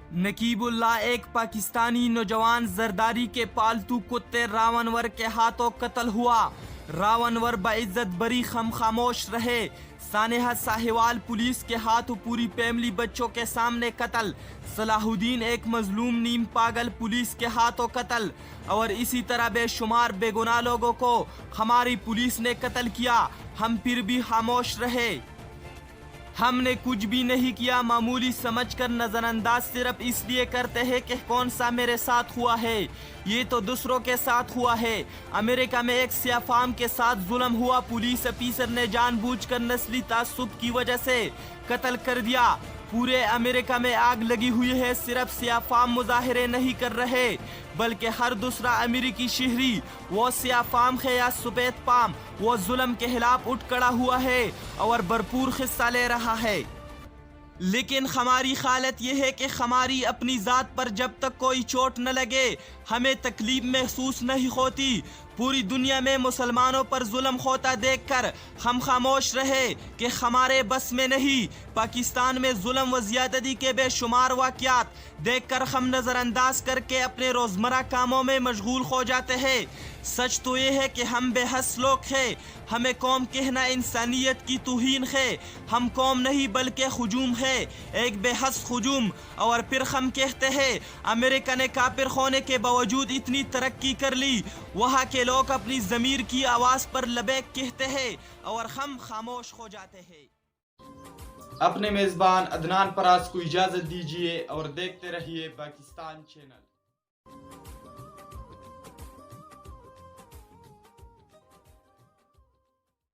नकीबुल्लाह एक पाकिस्तानी नौजवान जरदारी के पालतू कुत्ते रावणवर के हाथों कत्ल हुआ। रावणवर बाइज्जत बरी खामोश रहे। सानेहा साहिवाल पुलिस के हाथों पूरी फैमिली बच्चों के सामने कत्ल। सलाहुद्दीन एक मजलूम नीम पागल पुलिस के हाथों कत्ल। और इसी तरह बेशुमार बेगुनाह लोगों को हमारी पुलिस ने कत्ल किया। हम फिर भी खामोश रहे। हमने कुछ भी नहीं किया। मामूली समझकर नजरअंदाज सिर्फ इसलिए करते हैं कि कौन सा मेरे साथ हुआ है। ये तो दूसरों के साथ हुआ है। अमेरिका में एक सियाफाम के साथ जुल्म हुआ। पुलिस अफीसर ने जानबूझकर नस्ली तासुब की वजह से कत्ल कर दिया। पूरे अमेरिका में आग लगी हुई है। सिर्फ सियाफाम मुजाहरे नहीं कर रहे बल्कि हर दूसरा अमेरिकी शहरी, वो सियाफाम है या सफेद पाम, वो जुल्म के खिलाफ उठ खड़ा हुआ है और भरपूर हिस्सा ले रहा है। लेकिन हमारी हालत यह है कि हमारी अपनी ज़ात पर जब तक कोई चोट न लगे हमें तकलीफ महसूस नहीं होती। पूरी दुनिया में मुसलमानों पर जुल्म होता देखकर हम खामोश रहे कि हमारे बस में नहीं। पाकिस्तान में जुल्म व ज़्यादती के बेशुमार वाक़यात देखकर हम नज़रअंदाज करके अपने रोज़मर्रा कामों में मशगूल हो जाते हैं। सच तो ये है कि हम बेहस लोग हैं। हमें कौम कहना इंसानियत की तौहीन है। हम कौम नहीं बल्कि हुजूम है, एक बेहस हुजूम। और फिर हम कहते हैं अमेरिका ने काफिर होने के बावजूद इतनी तरक्की कर ली। वहाँ के लोग अपनी ज़मीर की आवाज़ पर लबैक कहते हैं और हम खामोश हो जाते हैं। अपने मेज़बान अदनान परास को इजाज़त दीजिए और देखते रहिए पाकिस्तान चैनल।